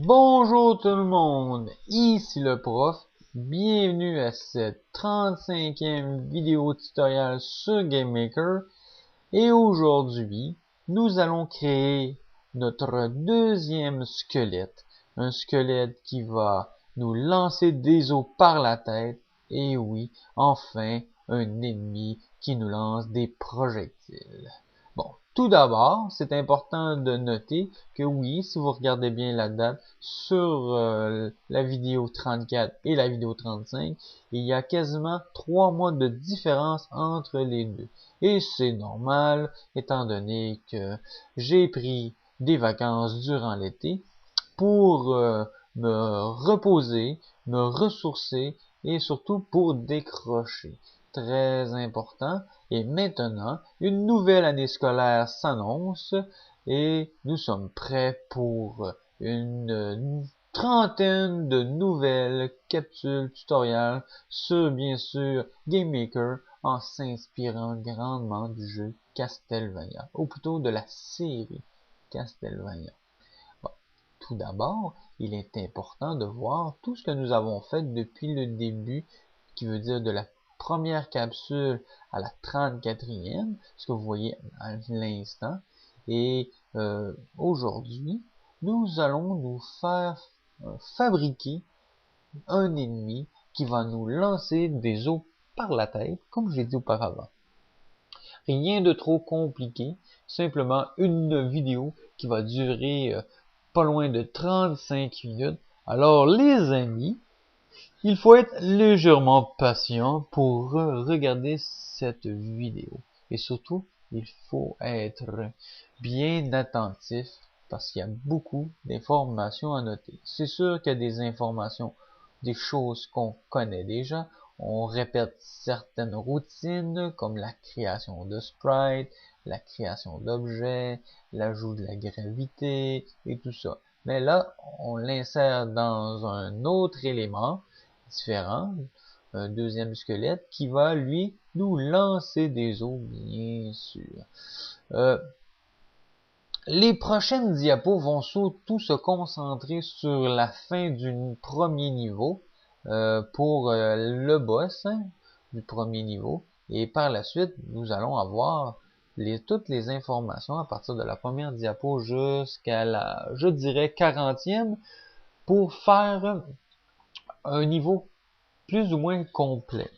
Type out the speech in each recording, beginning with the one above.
Bonjour tout le monde, ici le prof, bienvenue à cette 35e vidéo tutoriel sur GameMaker et aujourd'hui nous allons créer notre deuxième squelette, un squelette qui va nous lancer des os par la tête et oui, enfin un ennemi qui nous lance des projectiles. Bon, tout d'abord, c'est important de noter que oui, si vous regardez bien la date sur la vidéo 34 et la vidéo 35, il y a quasiment 3 mois de différence entre les deux. Et c'est normal, étant donné que j'ai pris des vacances durant l'été pour me reposer, me ressourcer et surtout pour décrocher. Très important. Et maintenant, une nouvelle année scolaire s'annonce et nous sommes prêts pour une trentaine de nouvelles capsules tutoriels sur, bien sûr, GameMaker en s'inspirant grandement du jeu Castlevania, ou plutôt de la série Castlevania. Bon, tout d'abord, il est important de voir tout ce que nous avons fait depuis le début, qui veut dire de la première capsule à la 34e, ce que vous voyez à l'instant. Et aujourd'hui, nous allons nous faire fabriquer un ennemi qui va nous lancer des os par la tête, comme j'ai dit auparavant. Rien de trop compliqué, simplement une vidéo qui va durer pas loin de 35 minutes. Alors les amis, il faut être légèrement patient pour regarder cette vidéo. Et surtout, il faut être bien attentif parce qu'il y a beaucoup d'informations à noter. C'est sûr qu'il y a des informations, des choses qu'on connaît déjà. On répète certaines routines comme la création de sprites, la création d'objets, l'ajout de la gravité et tout ça. Mais là, on l'insère dans un autre élément différent, un deuxième squelette qui va lui nous lancer des os, bien sûr. Les prochaines diapos vont surtout se concentrer sur la fin du premier niveau pour le boss du premier niveau, et par la suite nous allons avoir toutes les informations à partir de la première diapo jusqu'à la, je dirais, 40e pour faire un niveau plus ou moins complet.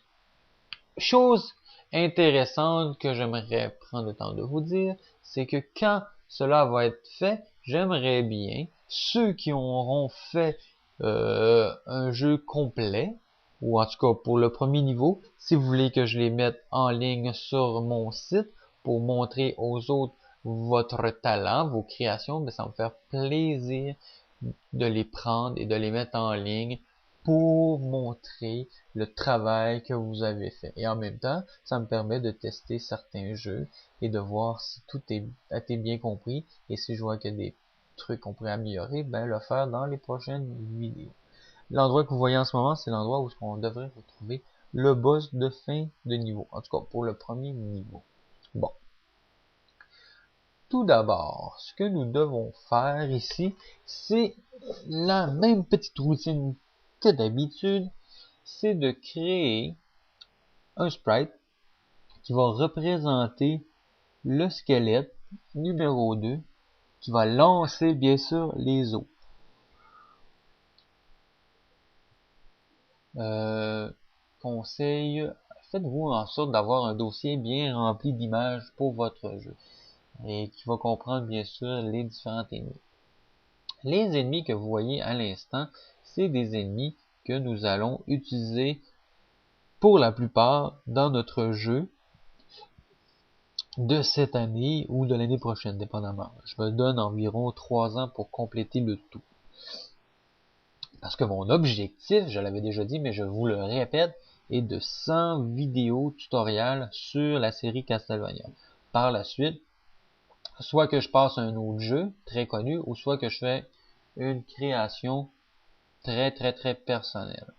Chose intéressante que j'aimerais prendre le temps de vous dire, c'est que quand cela va être fait, j'aimerais bien ceux qui auront fait un jeu complet, ou en tout cas pour le premier niveau, si vous voulez que je les mette en ligne sur mon site pour montrer aux autres votre talent, vos créations, ben ça va me faire plaisir de les prendre et de les mettre en ligne pour montrer le travail que vous avez fait. Et en même temps, ça me permet de tester certains jeux et de voir si tout a été bien compris. Et si je vois qu'il y a des trucs qu'on pourrait améliorer, ben le faire dans les prochaines vidéos. L'endroit que vous voyez en ce moment, c'est l'endroit où on devrait retrouver le boss de fin de niveau. En tout cas, pour le premier niveau. Bon. Tout d'abord, ce que nous devons faire ici, c'est la même petite routine que d'habitude, c'est de créer un sprite qui va représenter le squelette numéro 2 qui va lancer bien sûr les os. Conseil, faites-vous en sorte d'avoir un dossier bien rempli d'images pour votre jeu et qui va comprendre bien sûr les différents ennemis. Les ennemis que vous voyez à l'instant, c'est des ennemis que nous allons utiliser pour la plupart dans notre jeu de cette année ou de l'année prochaine, dépendamment. Je me donne environ 3 ans pour compléter le tout. Parce que mon objectif, je l'avais déjà dit, mais je vous le répète, est de 100 vidéos tutoriels sur la série Castlevania. Par la suite, soit que je passe un autre jeu très connu, ou soit que je fais une création très personnelle.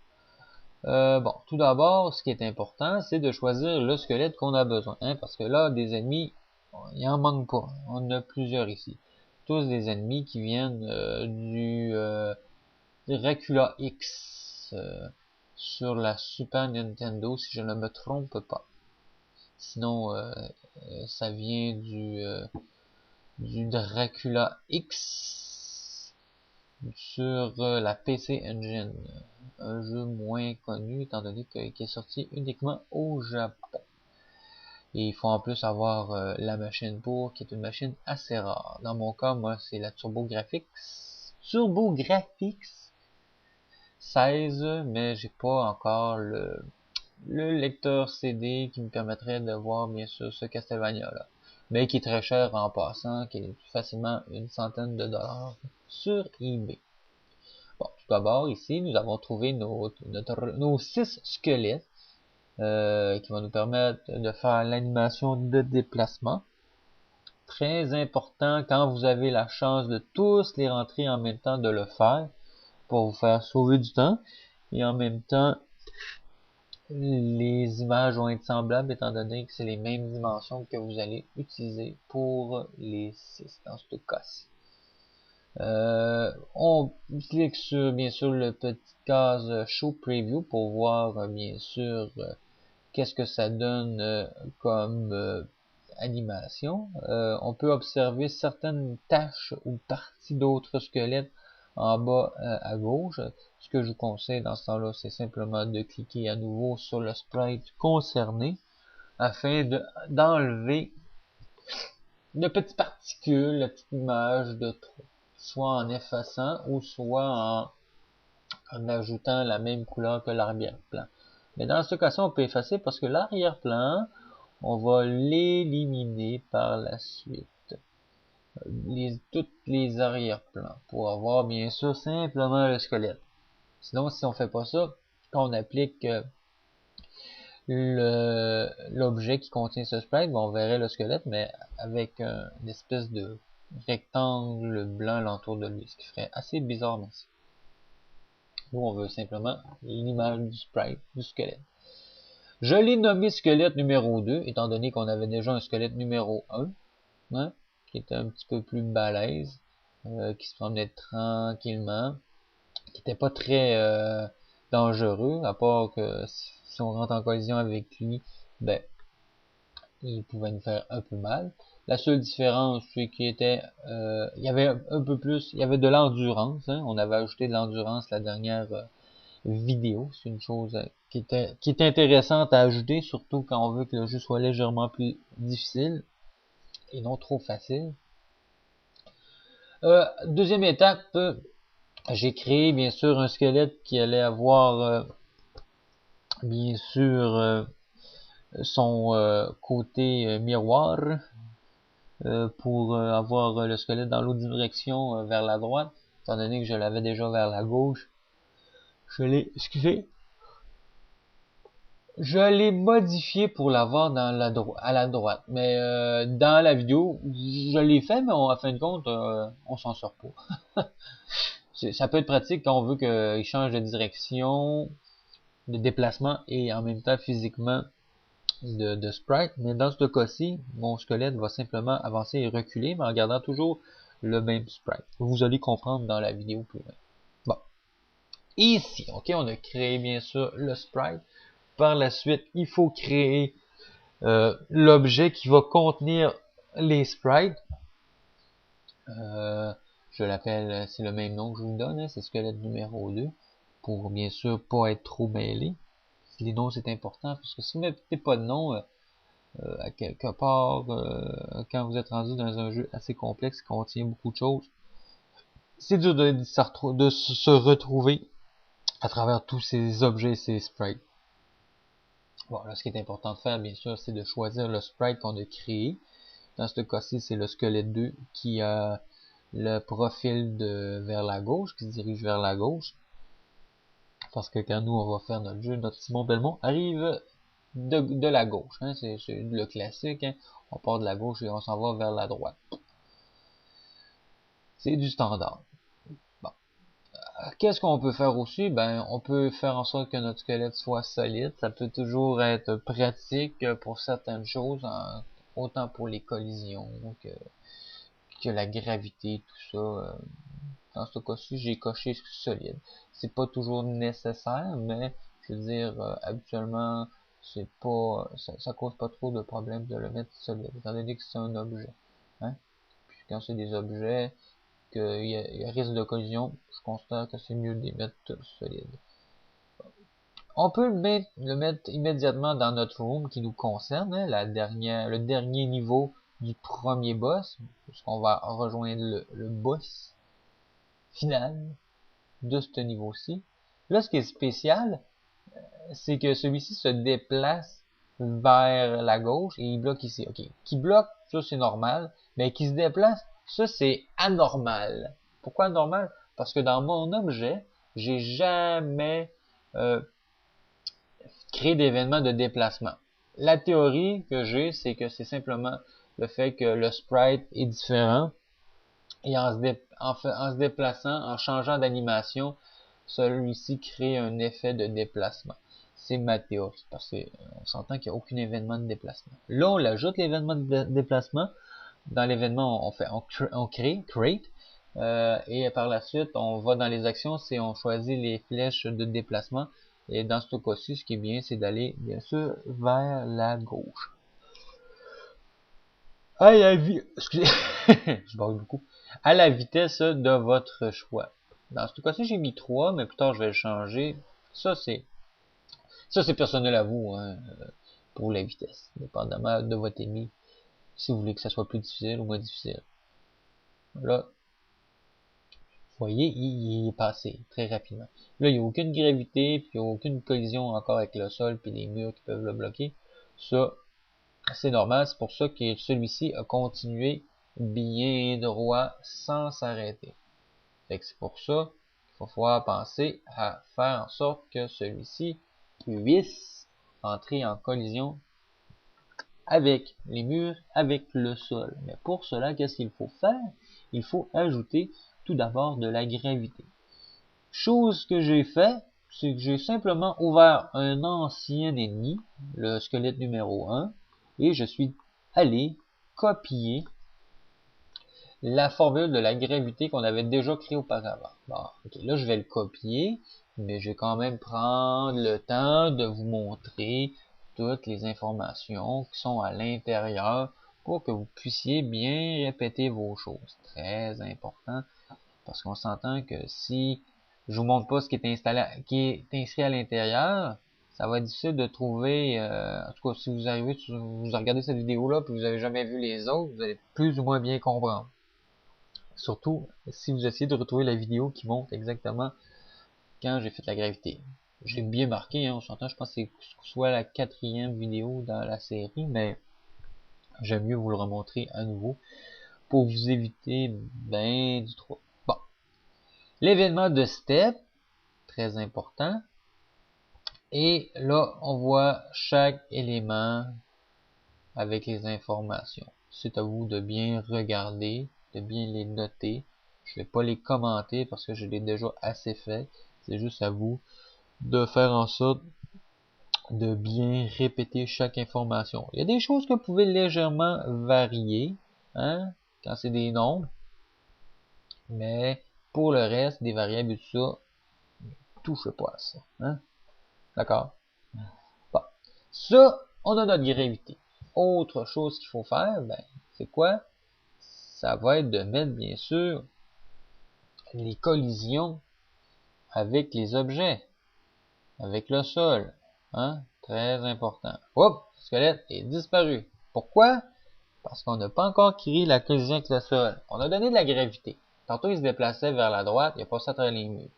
Bon, tout d'abord, ce qui est important, c'est de choisir le squelette qu'on a besoin, hein, parce que là, des ennemis, il en manque pas. On en a plusieurs ici. tous des ennemis qui viennent du Dracula X sur la Super Nintendo, si je ne me trompe pas. Sinon, ça vient du Dracula X sur la PC Engine, un jeu moins connu étant donné qu'il est sorti uniquement au Japon. Et il faut en plus avoir la machine pour, qui est une machine assez rare. Dans mon cas, moi, c'est la TurboGrafx 16, mais j'ai pas encore le lecteur CD qui me permettrait de voir bien sûr ce Castlevania là, mais qui est très cher en passant, qui est facilement une centaine de dollars sur eBay. Bon, tout d'abord ici nous avons trouvé nos 6 squelettes qui vont nous permettre de faire l'animation de déplacement. Très important quand vous avez la chance de tous les rentrer en même temps de le faire pour vous faire sauver du temps, et en même temps les images vont être semblables étant donné que c'est les mêmes dimensions que vous allez utiliser pour les 6 dans ce cas-ci. On clique sur bien sûr le petit case Show Preview pour voir bien sûr qu'est-ce que ça donne comme animation. On peut observer certaines taches ou parties d'autres squelettes en bas à gauche. Ce que je vous conseille dans ce temps-là, c'est simplement de cliquer à nouveau sur le sprite concerné afin d'enlever de petites particules, la petite image de trop, soit en effaçant ou soit en ajoutant la même couleur que l'arrière-plan. Mais dans ce cas-ci, on peut effacer parce que l'arrière-plan, on va l'éliminer par la suite. Toutes les arrière-plans pour avoir bien sûr simplement le squelette. Sinon, si on fait pas ça, quand on applique l'objet qui contient ce sprite, on verrait le squelette, mais avec une espèce de rectangle blanc alentour de lui, ce qui ferait assez bizarre, merci. Nous, on veut simplement l'image du sprite, du squelette. Je l'ai nommé squelette numéro 2, étant donné qu'on avait déjà un squelette numéro 1, hein, qui était un petit peu plus balèze, qui se promenait tranquillement, qui était pas très dangereux, à part que si on rentre en collision avec lui, ben, il pouvait nous faire un peu mal. La seule différence, c'est qu'il était, il y avait un peu plus, il y avait de l'endurance, hein, on avait ajouté de l'endurance la dernière vidéo, c'est une chose qui est intéressante à ajouter, surtout quand on veut que le jeu soit légèrement plus difficile et non trop facile. Deuxième étape, j'ai créé bien sûr un squelette qui allait avoir bien sûr son côté miroir pour avoir le squelette dans l'autre direction vers la droite, étant donné que je l'avais déjà vers la gauche. Je l'ai modifié pour l'avoir dans à la droite, mais dans la vidéo, je l'ai fait, mais en fin de compte, on s'en sort pas. Ça peut être pratique quand on veut qu'il change de direction, de déplacement et en même temps physiquement de sprite, mais dans ce cas-ci, mon squelette va simplement avancer et reculer, mais en gardant toujours le même sprite. Vous allez comprendre dans la vidéo plus loin. Bon. Ici, ok, on a créé bien sûr le sprite. Par la suite, il faut créer l'objet qui va contenir les sprites. Je l'appelle, c'est le même nom que je vous donne, hein, c'est squelette numéro 2, pour bien sûr pas être trop mêlé. Les noms c'est important, parce que si vous ne mettez pas de nom à quelque part, quand vous êtes rendu dans un jeu assez complexe qui contient beaucoup de choses, c'est dur de se retrouver à travers tous ces objets et ces sprites. Bon, là, ce qui est important de faire, bien sûr, c'est de choisir le sprite qu'on a créé. Dans ce cas-ci, c'est le squelette 2 qui a le profil vers la gauche, qui se dirige vers la gauche. Parce que quand nous, on va faire notre jeu, notre Simon Belmont arrive de la gauche. Hein, c'est le classique. Hein. On part de la gauche et on s'en va vers la droite. C'est du standard. Bon. Qu'est-ce qu'on peut faire aussi? Ben, on peut faire en sorte que notre squelette soit solide. Ça peut toujours être pratique pour certaines choses, autant pour les collisions que la gravité, tout ça. Dans ce cas-ci, j'ai coché solide. C'est pas toujours nécessaire, mais je veux dire, habituellement, c'est pas, ça cause pas trop de problèmes de le mettre solide, étant donné que c'est un objet. Hein? Puis quand c'est des objets, qu'il y a risque de collision, je considère que c'est mieux de les mettre solides. On peut le mettre immédiatement dans notre room qui nous concerne, hein, le dernier niveau du premier boss, puisqu'on va rejoindre le boss final de ce niveau-ci. Là, ce qui est spécial, c'est que celui-ci se déplace vers la gauche et il bloque ici. Ok, qui bloque, ça c'est normal, mais qui se déplace, ça c'est anormal. Pourquoi anormal? Parce que dans mon objet, j'ai jamais créé d'événement de déplacement. La théorie que j'ai, c'est que c'est simplement le fait que le sprite est différent et en se déplaçant, en changeant d'animation, celui-ci crée un effet de déplacement. C'est ma théorie, parce qu'on s'entend qu'il n'y a aucun événement de déplacement. Là, on ajoute l'événement de déplacement. Dans l'événement, on crée, create, et par la suite, on va dans les actions, c'est on choisit les flèches de déplacement. Et dans ce cas-ci, ce qui est bien, c'est d'aller, bien sûr, vers la gauche. Excusez, je barre beaucoup. À la vitesse de votre choix. Dans ce cas-ci, j'ai mis 3, mais plus tard, je vais le changer. Ça, c'est personnel à vous, hein, pour la vitesse. Dépendamment de votre émis. Si vous voulez que ça soit plus difficile ou moins difficile. Là, vous voyez, il est passé très rapidement. Là, il n'y a aucune gravité, puis il n'y a aucune collision encore avec le sol, puis les murs qui peuvent le bloquer. Ça, c'est normal, c'est pour ça que celui-ci a continué bien droit sans s'arrêter. C'est pour ça qu'il va falloir penser à faire en sorte que celui-ci puisse entrer en collision avec les murs, avec le sol. Mais pour cela, qu'est-ce qu'il faut faire? Il faut ajouter tout d'abord de la gravité. Chose que j'ai fait, c'est que j'ai simplement ouvert un ancien ennemi, le squelette numéro 1, et je suis allé copier la formule de la gravité qu'on avait déjà créée auparavant. Bon, ok, là je vais le copier, mais je vais quand même prendre le temps de vous montrer toutes les informations qui sont à l'intérieur pour que vous puissiez bien répéter vos choses. Très important, parce qu'on s'entend que si je vous montre pas ce qui est installé, qui est inscrit à l'intérieur, ça va être difficile de trouver, en tout cas si vous arrivez, vous regardez cette vidéo là, puis vous avez jamais vu les autres, vous allez plus ou moins bien comprendre. Surtout si vous essayez de retrouver la vidéo qui montre exactement quand j'ai fait la gravité. J'ai bien marqué, hein, on s'entend, je pense que c'est soit la 4e vidéo dans la série, mais j'aime mieux vous le remontrer à nouveau pour vous éviter ben du trouble. Bon. L'événement de step, très important. Et là, on voit chaque élément avec les informations. C'est à vous de bien regarder, de bien les noter. Je vais pas les commenter parce que je l'ai déjà assez fait. C'est juste à vous de faire en sorte de bien répéter chaque information. Il y a des choses que vous pouvez légèrement varier, hein, quand c'est des nombres. Mais pour le reste, des variables et tout ça, touche pas à ça. Hein? D'accord? Bon. Ça, on a notre gravité. Autre chose qu'il faut faire, ben, c'est quoi? Ça va être de mettre, bien sûr, les collisions avec les objets, avec le sol. Hein? Très important. Hop! Le squelette est disparu. Pourquoi? Parce qu'on n'a pas encore créé la collision avec le sol. On a donné de la gravité. Tantôt, il se déplaçait vers la droite, il a passé à travers les murs.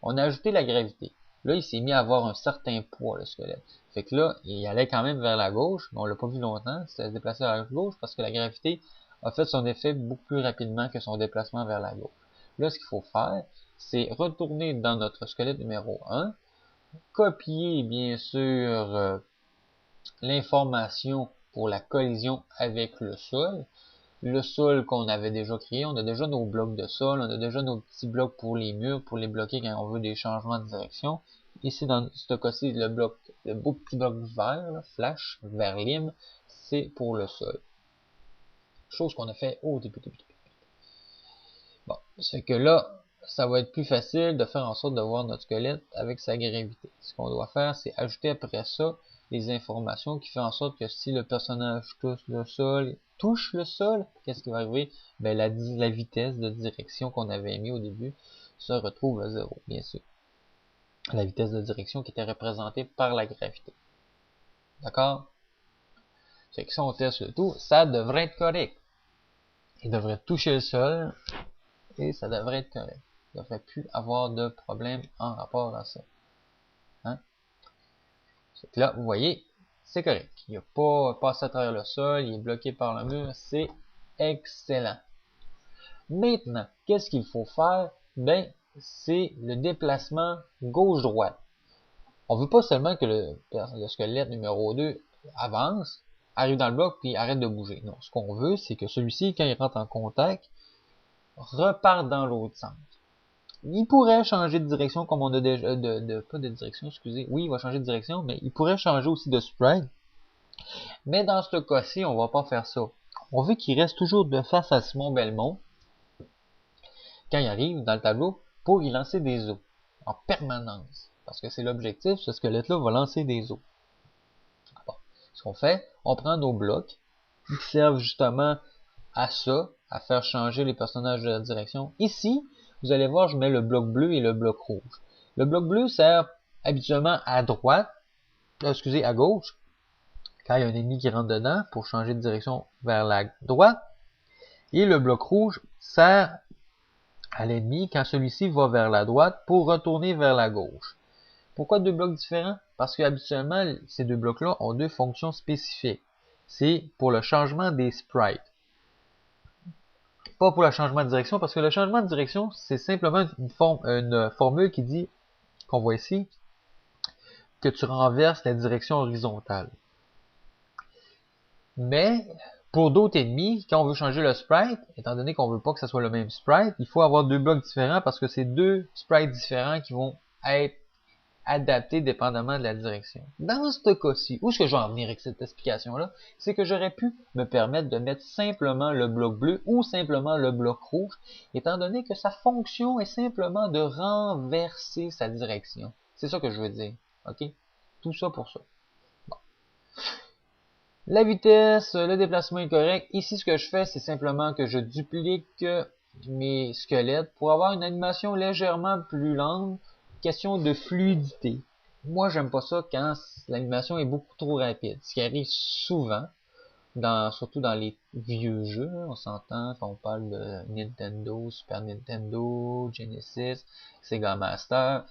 On a ajouté la gravité. Là, il s'est mis à avoir un certain poids, le squelette. Fait que là, il allait quand même vers la gauche, mais on l'a pas vu longtemps. Il s'est déplacé vers la gauche parce que la gravité a fait son effet beaucoup plus rapidement que son déplacement vers la gauche. Là, ce qu'il faut faire, c'est retourner dans notre squelette numéro 1, copier, bien sûr, l'information pour la collision avec le sol qu'on avait déjà créé, on a déjà nos blocs de sol, on a déjà nos petits blocs pour les murs, pour les bloquer quand on veut des changements de direction. Ici, dans ce cas-ci, le beau petit bloc vert, là, flash, vert lime, c'est pour le sol. Chose qu'on a fait au début. C'est que là, ça va être plus facile de faire en sorte de voir notre squelette avec sa gravité. Ce qu'on doit faire, c'est ajouter après ça les informations qui font en sorte que si le personnage touche le sol, qu'est-ce qui va arriver? Ben, la vitesse de direction qu'on avait mis au début se retrouve à 0, bien sûr. La vitesse de direction qui était représentée par la gravité. D'accord? C'est que si on teste le tout, ça devrait être correct. Il devrait toucher le sol et ça devrait être correct. Il ne devrait plus avoir de problème en rapport à ça. Hein? C'est que là, vous voyez, c'est correct. Il n'a pas passé à travers le sol, il est bloqué par le mur, c'est excellent. Maintenant, qu'est-ce qu'il faut faire? Ben, c'est le déplacement gauche-droite. On veut pas seulement que le squelette numéro 2 avance, arrive dans le bloc, puis arrête de bouger. Non, ce qu'on veut, c'est que celui-ci, quand il rentre en contact, reparte dans l'autre sens. Il pourrait changer de direction, comme on a déjà, pas de direction, excusez. Oui, il va changer de direction, mais il pourrait changer aussi de sprite. Mais dans ce cas-ci, on va pas faire ça. On veut qu'il reste toujours de face à Simon Belmont, quand il arrive dans le tableau, pour y lancer des os, en permanence. Parce que c'est l'objectif, ce squelette-là va lancer des os. Bon. Ce qu'on fait, on prend nos blocs, qui servent justement à ça, à faire changer les personnages de direction. Ici, vous allez voir, je mets le bloc bleu et le bloc rouge. Le bloc bleu sert habituellement à droite, à gauche, quand il y a un ennemi qui rentre dedans, pour changer de direction vers la droite. Et le bloc rouge sert à l'ennemi quand celui-ci va vers la droite pour retourner vers la gauche. Pourquoi deux blocs différents? Parce que habituellement, ces deux blocs-là ont deux fonctions spécifiques. C'est pour le changement des sprites. Pas pour le changement de direction, parce que le changement de direction, c'est simplement une formule qui dit, qu'on voit ici, que tu renverses la direction horizontale. Mais, pour d'autres ennemis, quand on veut changer le sprite, étant donné qu'on veut pas que ce soit le même sprite, il faut avoir deux blocs différents parce que c'est deux sprites différents qui vont être adaptés dépendamment de la direction. Dans ce cas-ci, où est-ce que je vais en venir avec cette explication-là, c'est que j'aurais pu me permettre de mettre simplement le bloc bleu ou simplement le bloc rouge, étant donné que sa fonction est simplement de renverser sa direction. C'est ça que je veux dire. OK? Tout ça pour ça. Bon. La vitesse, le déplacement est correct. Ici, ce que je fais, c'est simplement que je duplique mes squelettes pour avoir une animation légèrement plus lente. Question de fluidité. Moi, j'aime pas ça quand l'animation est beaucoup trop rapide. Ce qui arrive souvent, surtout dans les vieux jeux, on s'entend, on parle de Nintendo, Super Nintendo, Genesis, Sega Master,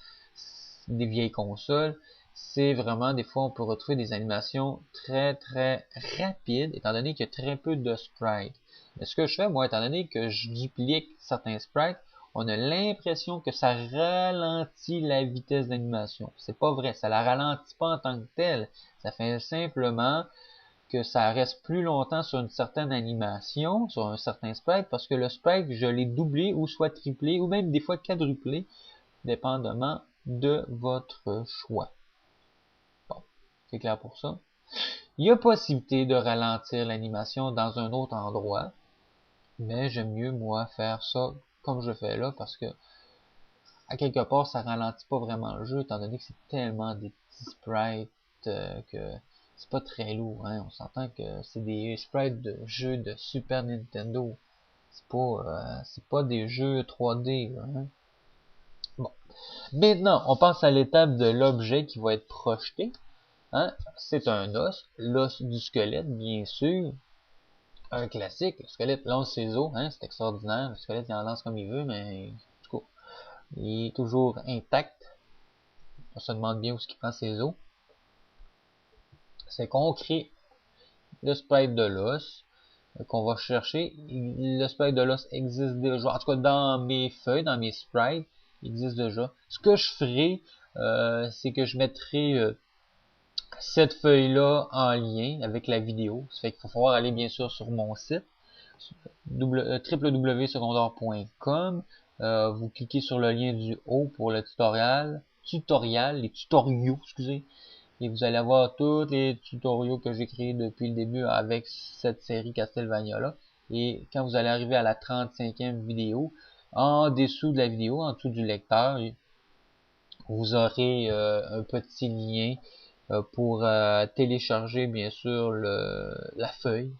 des vieilles consoles. C'est vraiment, des fois, on peut retrouver des animations très, très rapides, étant donné qu'il y a très peu de sprites. Mais ce que je fais, moi, étant donné que je duplique certains sprites, on a l'impression que ça ralentit la vitesse d'animation. C'est pas vrai, ça la ralentit pas en tant que telle. Ça fait simplement que ça reste plus longtemps sur une certaine animation, sur un certain sprite, parce que le sprite, je l'ai doublé ou soit triplé, ou même des fois quadruplé, dépendamment de votre choix. Bon, c'est clair pour ça. Il y a possibilité de ralentir l'animation dans un autre endroit, mais j'aime mieux, moi, faire ça comme je fais là, parce que à quelque part, ça ralentit pas vraiment le jeu, étant donné que c'est tellement des petits sprites que c'est pas très lourd. Hein. On s'entend que c'est des sprites de jeux de Super Nintendo. C'est pas des jeux 3D. Hein. Bon. Maintenant, on passe à l'étape de l'objet qui va être projeté. Hein. C'est un os, l'os du squelette, bien sûr. Un classique, le squelette lance ses os, hein, c'est extraordinaire. Le squelette il en lance comme il veut, mais du coup, il est toujours intact. On se demande bien où est-ce qu'il prend ses os. C'est qu'on crée le sprite de l'os qu'on va chercher. Le sprite de l'os existe déjà. En tout cas, dans mes feuilles, dans mes sprites, il existe déjà. Ce que je ferai, c'est que je mettrai cette feuille-là en lien avec la vidéo. Ça fait qu'il faut falloir aller bien sûr sur mon site www.secondaire.com. Vous cliquez sur le lien du haut pour le les tutoriaux, excusez. Et vous allez avoir tous les tutoriaux que j'ai créés depuis le début avec cette série Castlevania là. Et quand vous allez arriver à la 35e vidéo, En dessous de la vidéo, en dessous du lecteur, vous aurez un petit lien pour télécharger bien sûr la feuille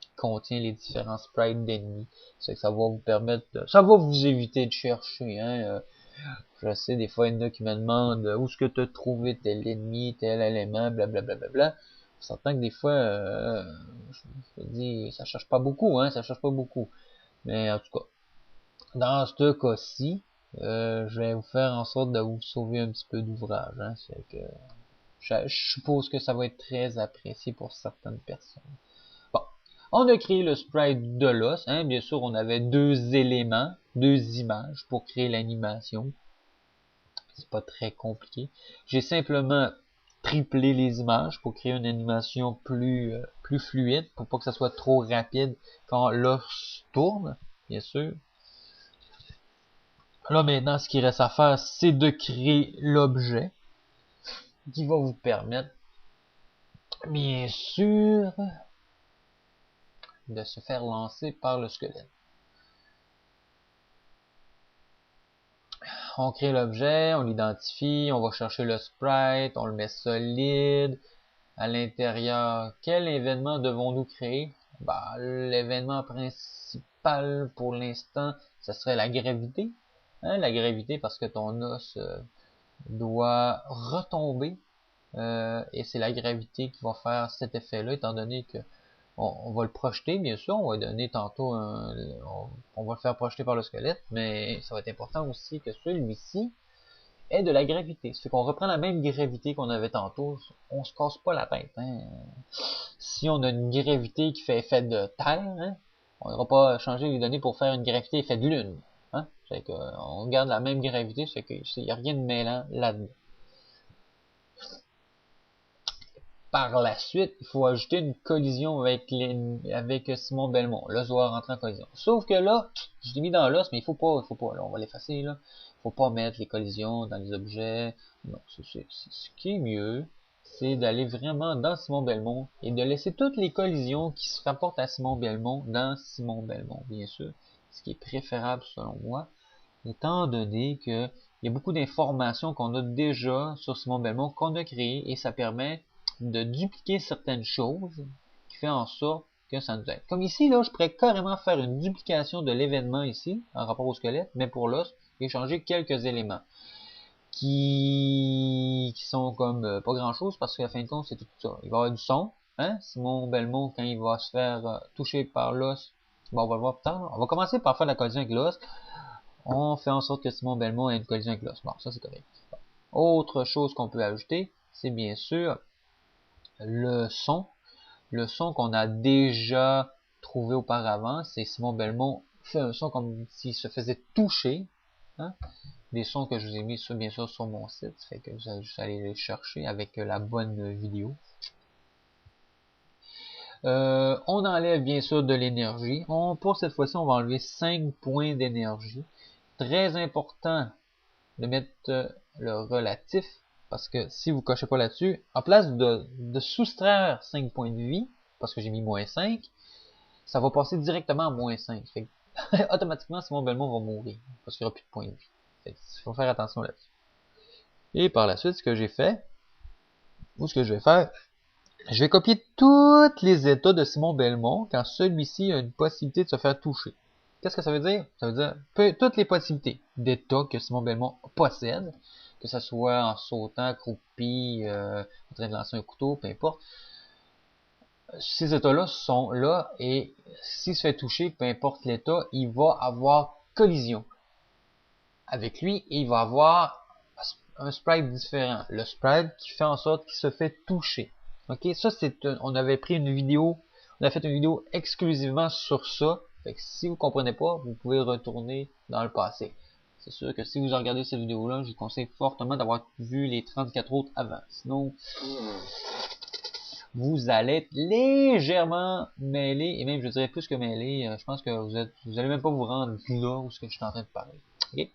qui contient les différents sprites d'ennemis. C'est que ça va vous permettre ça va vous éviter de chercher, hein. Je sais, des fois, il y en a qui me demandent où est-ce que tu as trouvé tel ennemi, tel élément, blablabla. On s'entend que des fois, je me dis, ça cherche pas beaucoup, hein, ça cherche pas beaucoup. Mais en tout cas, dans ce cas-ci, je vais vous faire en sorte de vous sauver un petit peu d'ouvrage, hein. C'est que je suppose que ça va être très apprécié pour certaines personnes. Bon, on a créé le sprite de l'os, hein. Bien sûr, on avait deux éléments, deux images pour créer l'animation. C'est pas très compliqué. J'ai simplement triplé les images pour créer une animation plus fluide, pour pas que ça soit trop rapide quand l'os tourne, bien sûr. Là maintenant, ce qu'il reste à faire, c'est de créer l'objet qui va vous permettre, bien sûr, de se faire lancer par le squelette. On crée l'objet, on l'identifie, on va chercher le sprite, on le met solide. À l'intérieur, quel événement devons-nous créer? Bah, l'événement principal pour l'instant, ce serait la gravité. Hein, la gravité parce que ton os doit retomber et c'est la gravité qui va faire cet effet-là, étant donné que on va le projeter, bien sûr, on va donner tantôt on va le faire projeter par le squelette, mais ça va être important aussi que celui-ci ait de la gravité. Ça fait qu'on reprend la même gravité qu'on avait tantôt, on se casse pas la tête. Hein. Si on a une gravité qui fait effet de terre, hein, on n'ira pas changer les données pour faire une gravité effet de lune. Hein. C'est que on garde la même gravité, c'est qu'il n'y a rien de mêlant là-dedans. Par la suite, il faut ajouter une collision avec Simon Belmont. L'os doit rentrer en collision. Sauf que là, je l'ai mis dans l'os, mais il faut pas, là, on va l'effacer, là. Faut pas mettre les collisions dans les objets. Non, ce qui est mieux, c'est d'aller vraiment dans Simon Belmont et de laisser toutes les collisions qui se rapportent à Simon Belmont dans Simon Belmont, bien sûr. Ce qui est préférable selon moi, étant donné que il y a beaucoup d'informations qu'on a déjà sur Simon Belmont qu'on a créé et ça permet de dupliquer certaines choses qui fait en sorte que ça nous aide. Comme ici, là, je pourrais carrément faire une duplication de l'événement ici, en rapport au squelette, mais pour l'os, et changer quelques éléments qui sont comme pas grand chose parce qu'à fin de compte, c'est tout ça. Il va y avoir du son, hein, Simon Belmont, quand il va se faire toucher par l'os, bon, on va le voir plus tard. On va commencer par faire la collision avec l'os. On fait en sorte que Simon Belmont ait une collision avec l'os. Bon, ça c'est correct. Autre chose qu'on peut ajouter, c'est bien sûr le son qu'on a déjà trouvé auparavant. C'est Simon Belmont fait un son comme s'il se faisait toucher, hein? Des sons que je vous ai mis bien sûr sur mon site, ça fait que vous allez juste aller les chercher avec la bonne vidéo. On enlève bien sûr de l'énergie. Pour cette fois-ci, on va enlever 5 points d'énergie. Très important de mettre le relatif, parce que si vous cochez pas là-dessus, en place de soustraire 5 points de vie, parce que j'ai mis moins 5, ça va passer directement à moins 5. Fait que, automatiquement, Simon Belmont va mourir, parce qu'il n'y aura plus de points de vie. Fait que, il faut faire attention là-dessus. Et par la suite, ce que j'ai fait, ou ce que je vais faire, je vais copier tous les états de Simon Belmont quand celui-ci a une possibilité de se faire toucher. Qu'est-ce que ça veut dire? Ça veut dire toutes les possibilités d'états que Simon Belmont possède, que ce soit en sautant, accroupi, en train de lancer un couteau, peu importe. Ces états-là sont là et s'il se fait toucher, peu importe l'état, il va avoir collision avec lui et il va avoir un sprite différent. Le sprite qui fait en sorte qu'il se fait toucher. Ok, ça on avait pris une vidéo, on a fait une vidéo exclusivement sur ça. Fait que si vous comprenez pas, vous pouvez retourner dans le passé. C'est sûr que si vous regardez cette vidéo-là, je vous conseille fortement d'avoir vu les 34 autres avant. Sinon, vous allez être légèrement mêlé, et même je dirais plus que mêlé. Je pense que vous allez même pas vous rendre là où ce que je suis en train de parler. Okay?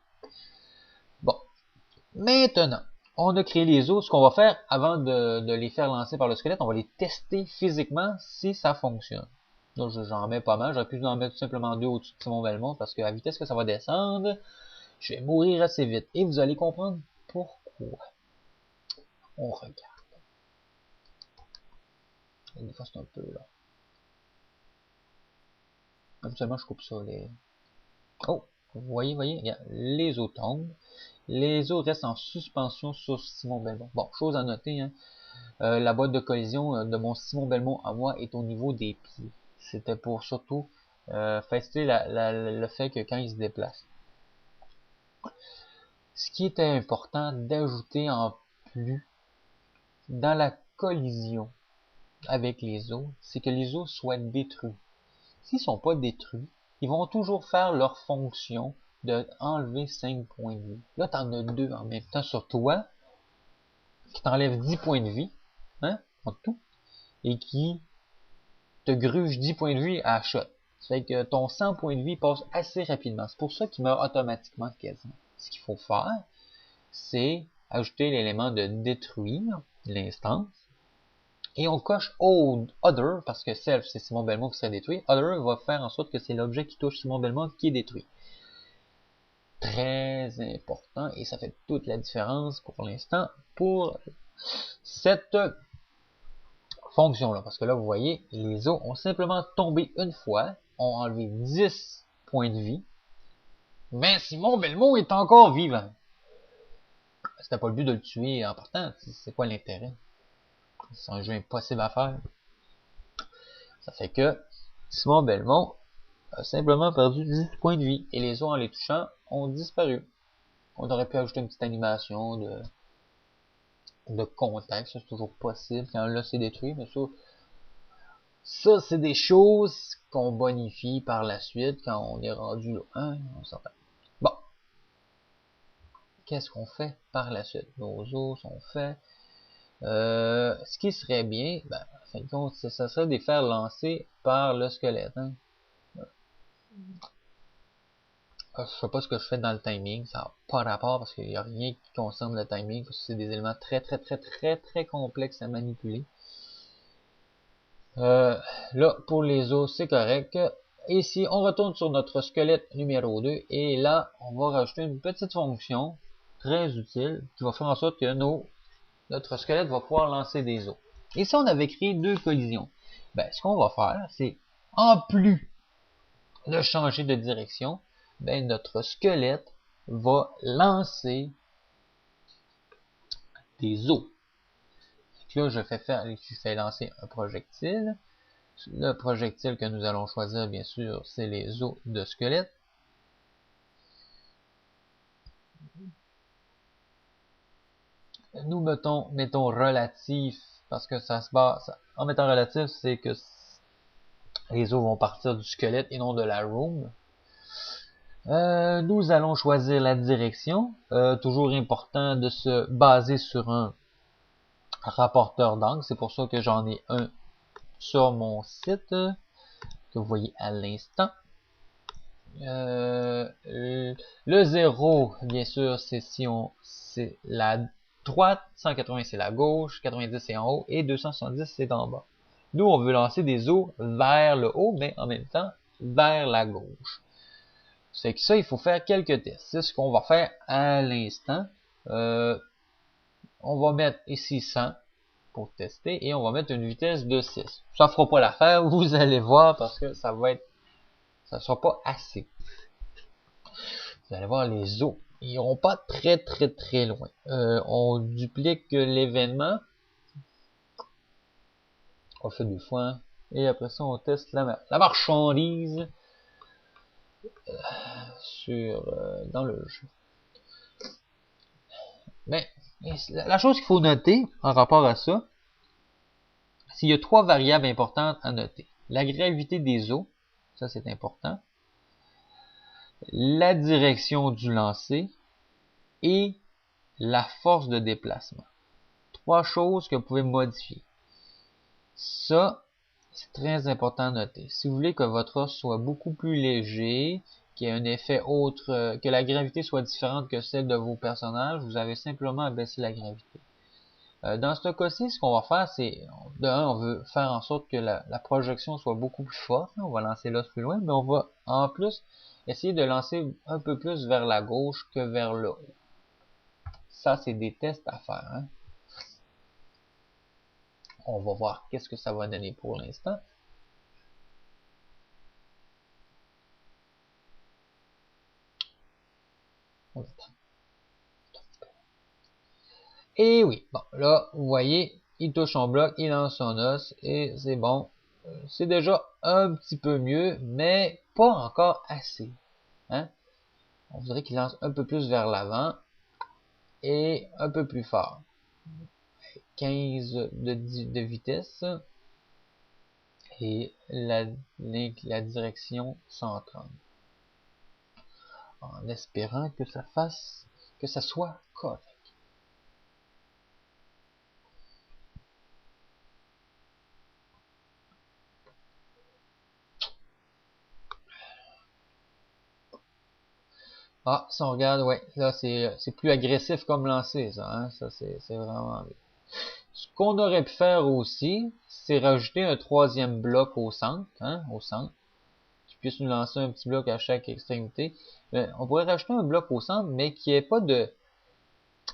Bon. Maintenant, on a créé les os. Ce qu'on va faire avant de les faire lancer par le squelette, on va les tester physiquement si ça fonctionne. Là, j'en mets pas mal. J'aurais pu en mettre tout simplement 2 au-dessus de Simon Belmont parce qu'à la vitesse que ça va descendre, je vais mourir assez vite. Et vous allez comprendre pourquoi. On regarde. Des fois, c'est un peu là. Habituellement, je coupe ça. Oh, vous voyez, regarde, les eaux tombent. Les eaux restent en suspension sur Simon Belmont. Bon, chose à noter, hein. La boîte de collision de mon Simon Belmont à moi est au niveau des pieds. C'était pour surtout faciliter le fait que quand il se déplace. Ce qui était important d'ajouter en plus dans la collision avec les os, c'est que les os soient détruits. S'ils sont pas détruits, ils vont toujours faire leur fonction de enlever 5 points de vie. Là, tu en as 2 en même temps sur toi, qui t'enlève 10 points de vie, hein, en tout, et qui te gruge 10 points de vie à shot. Ça fait que ton 100 points de vie passe assez rapidement. C'est pour ça qu'il meurt automatiquement quasiment. Ce qu'il faut faire, c'est ajouter l'élément de détruire l'instance. Et on coche Other, parce que Self, c'est Simon Belmont qui serait détruit. Other va faire en sorte que c'est l'objet qui touche Simon Belmont qui est détruit. Très important, et ça fait toute la différence pour l'instant pour cette fonction-là. Parce que là, vous voyez, les os ont simplement tombé une fois, ont enlevé 10 points de vie, mais Simon Belmont est encore vivant. C'était pas le but de le tuer en partant, c'est quoi l'intérêt? C'est un jeu impossible à faire. Ça fait que Simon Belmont a simplement perdu 10 points de vie, et les os en les touchant ont disparu. On aurait pu ajouter une petite animation de contact, ça c'est toujours possible quand là c'est détruit, mais ça c'est des choses qu'on bonifie par la suite quand on est rendu là. Hein, on s'entend. Bon. Qu'est-ce qu'on fait par la suite? Nos os sont faits. Ce qui serait bien, ben, en fin de compte, ça serait de les faire lancer par le squelette. Hein. Je sais pas ce que je fais dans le timing, ça n'a pas rapport parce qu'il n'y a rien qui concerne le timing, parce que c'est des éléments très complexes à manipuler. Là, pour les os, c'est correct. Ici, on retourne sur notre squelette numéro 2, et là, on va rajouter une petite fonction très utile qui va faire en sorte que notre squelette va pouvoir lancer des os. Et si on avait créé 2 collisions, ben, ce qu'on va faire, c'est, en plus de changer de direction, ben, notre squelette va lancer des os. Donc là, je fais lancer un projectile. Le projectile que nous allons choisir, bien sûr, c'est les os de squelette. Nous mettons relatif, parce que ça se base, en mettant relatif, c'est que les os vont partir du squelette et non de la room. Nous allons choisir la direction. Toujours important de se baser sur un rapporteur d'angle. C'est pour ça que j'en ai un sur mon site, que vous voyez à l'instant. Le 0, bien sûr, c'est la droite, 180 c'est la gauche, 90 c'est en haut, et 270 c'est en bas. Nous, on veut lancer des os vers le haut, mais en même temps, vers la gauche. C'est que ça, il faut faire quelques tests. C'est ce qu'on va faire à l'instant. On va mettre ici 100 pour tester, et on va mettre une vitesse de 6. Ça fera pas l'affaire, vous allez voir, parce que ça sera pas assez. Vous allez voir les os. Ils iront pas très loin. On duplique l'événement. On fait 2 fois. Et après ça, on teste la marchandise dans le jeu. Mais la chose qu'il faut noter en rapport à ça, c'est qu'il y a 3 variables importantes à noter. La gravité des os, ça c'est important. La direction du lancer et la force de déplacement. 3 choses que vous pouvez modifier. Ça, c'est très important à noter. Si vous voulez que votre os soit beaucoup plus léger, qu'il y ait un effet que la gravité soit différente que celle de vos personnages, vous avez simplement à baisser la gravité. Dans ce cas-ci, ce qu'on va faire, c'est, de un, on veut faire en sorte que la projection soit beaucoup plus forte. On va lancer l'os plus loin, mais on va en plus essayer de lancer un peu plus vers la gauche que vers le haut. Ça, c'est des tests à faire. Hein. On va voir qu'est-ce que ça va donner pour l'instant. Et oui, bon, là, vous voyez, il touche son bloc, il lance son os, et c'est bon. C'est déjà un petit peu mieux, mais pas encore assez. Hein? On voudrait qu'il lance un peu plus vers l'avant et un peu plus fort. 15 de vitesse et la direction 130. En espérant que ça soit correct. Ah, si on regarde, ouais, là c'est plus agressif comme lancer, ça, hein, ça c'est vraiment bien. Ce qu'on aurait pu faire aussi, c'est rajouter un troisième bloc au centre, hein, au centre, qui puisse nous lancer un petit bloc à chaque extrémité. Mais on pourrait rajouter un bloc au centre, mais qui est pas de,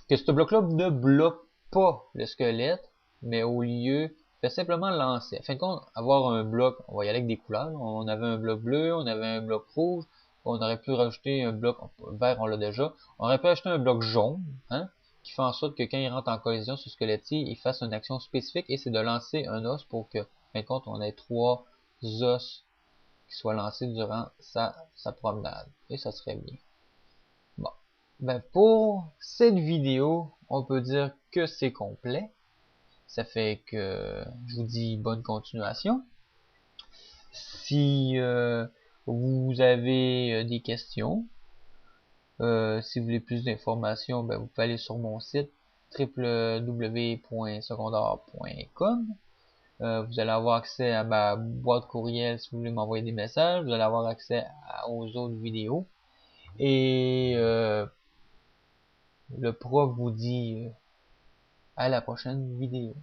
que ce bloc-là ne bloque pas le squelette, mais au lieu, fait simplement lancer. En fin de compte, avoir un bloc, on va y aller avec des couleurs. On avait un bloc bleu, on avait un bloc rouge, on aurait pu rajouter un bloc vert, on l'a déjà. On aurait pu rajouter un bloc jaune, hein, qui fait en sorte que quand il rentre en collision sur le squelette, il fasse une action spécifique et c'est de lancer un os pour que, en fin de compte, on ait 3 os qui soient lancés durant sa promenade. Et ça serait bien. Bon. Ben pour cette vidéo, on peut dire que c'est complet. Ça fait que je vous dis bonne continuation. Si vous avez des questions, si vous voulez plus d'informations, ben vous pouvez aller sur mon site www.secondar.com. Vous allez avoir accès à ma boîte courriel si vous voulez m'envoyer des messages. Vous allez avoir accès aux autres vidéos. Et le prof vous dit à la prochaine vidéo.